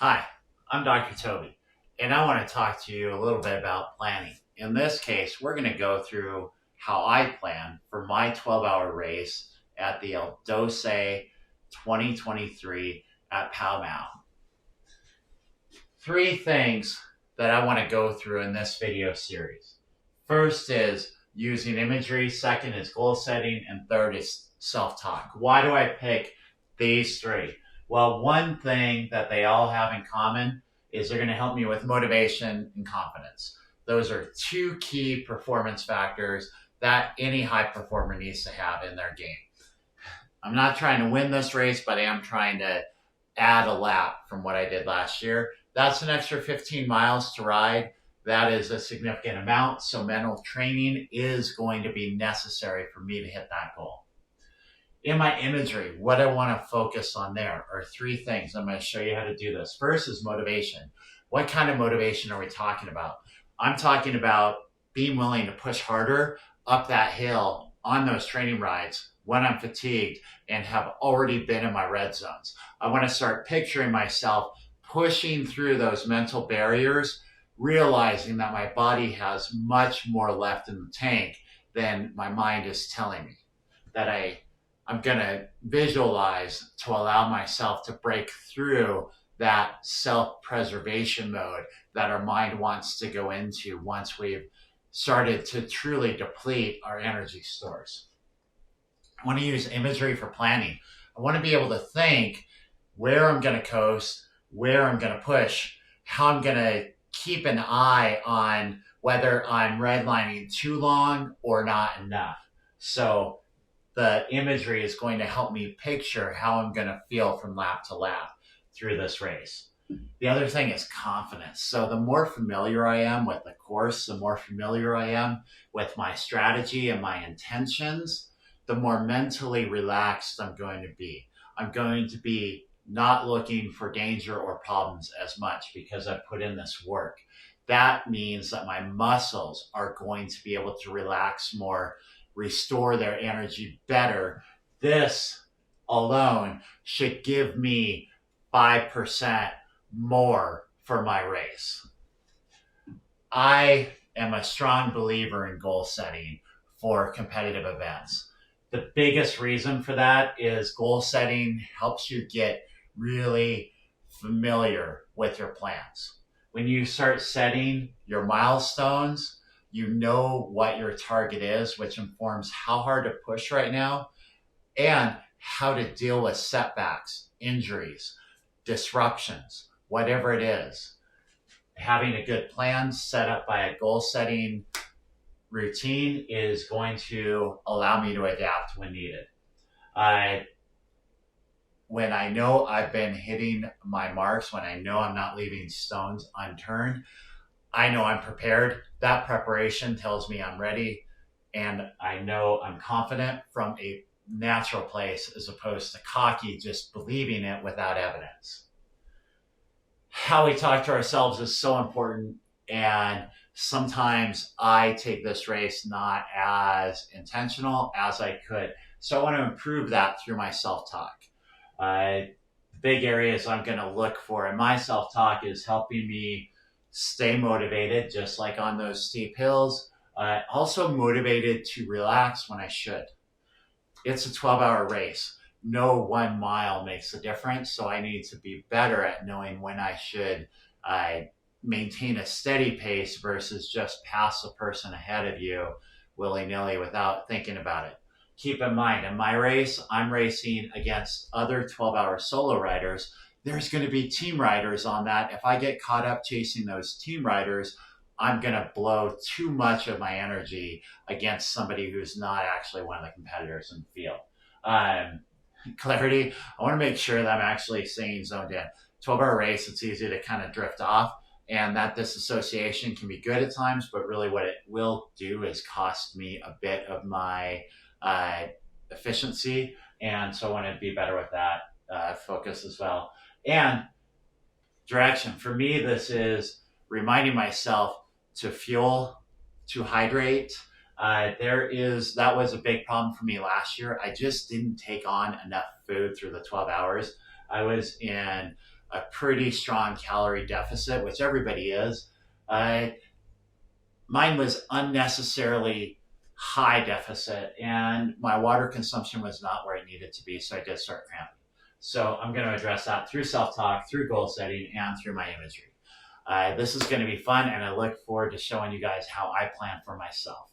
Hi, I'm Dr. Toby, and I want to talk to you a little bit about planning. In this case, we're going to go through how I plan for my 12-hour race at the El Dose 2023 at Pall Mall. Three things that I want to go through in this video series. First is using imagery, second is goal setting, and third is self-talk. Why do I pick these three? Well, one thing that they all have in common is they're going to help me with motivation and confidence. Those are two key performance factors that any high performer needs to have in their game. I'm not trying to win this race, but I am trying to add a lap from what I did last year. That's an extra 15 miles to ride. That is a significant amount. So mental training is going to be necessary for me to hit that goal. In my imagery, what I want to focus on there are three things. I'm going to show you how to do this. First is motivation. What kind of motivation are we talking about? I'm talking about being willing to push harder up that hill on those training rides when I'm fatigued and have already been in my red zones. I want to start picturing myself pushing through those mental barriers, realizing that my body has much more left in the tank than my mind is telling me. That I'm going to visualize to allow myself to break through that self-preservation mode that our mind wants to go into once we've started to truly deplete our energy stores. I want to use imagery for planning. I want to be able to think where I'm going to coast, where I'm going to push, how I'm going to keep an eye on whether I'm redlining too long or not enough. So the imagery is going to help me picture how I'm going to feel from lap to lap through this race. The other thing is confidence. So the more familiar I am with the course, the more familiar I am with my strategy and my intentions, the more mentally relaxed I'm going to be. I'm going to be not looking for danger or problems as much because I've put in this work. That means that my muscles are going to be able to relax more, restore their energy better. This alone should give me 5% more for my race. I am a strong believer in goal setting for competitive events. The biggest reason for that is goal setting helps you get really familiar with your plans. When you start setting your milestones, you know what your target is, which informs how hard to push right now and how to deal with setbacks, injuries, disruptions, whatever it is. Having a good plan set up by a goal setting routine is going to allow me to adapt when needed. When I know I've been hitting my marks, when I know I'm not leaving stones unturned, I know I'm prepared. That preparation tells me I'm ready, and I know I'm confident from a natural place as opposed to cocky, just believing it without evidence. How we talk to ourselves is so important, and sometimes I take this race not as intentional as I could. So I want to improve that through my self-talk. Big areas I'm going to look for in my self-talk is helping me stay motivated, just like on those steep hills. Also motivated to relax when I should. It's a 12-hour race. No 1 mile makes a difference, so I need to be better at knowing when I should maintain a steady pace versus just pass the person ahead of you willy-nilly without thinking about it. Keep in mind, in my race, I'm racing against other 12-hour solo riders. There's going to be team riders on that. If I get caught up chasing those team riders, I'm going to blow too much of my energy against somebody who's not actually one of the competitors in the field. Clarity, I want to make sure that I'm actually staying zoned in. 12-hour race, it's easy to kind of drift off, and that disassociation can be good at times, but really what it will do is cost me a bit of my efficiency, and so I want to be better with that focus as well. And direction. For me, this is reminding myself to fuel, to hydrate. That was a big problem for me last year. I just didn't take on enough food through the 12 hours. I was in a pretty strong calorie deficit, which everybody is. Mine was unnecessarily high deficit, and my water consumption was not where it needed to be, so I did start cramping. So I'm going to address that through self-talk, through goal setting, and through my imagery. This is going to be fun, and I look forward to showing you guys how I plan for myself.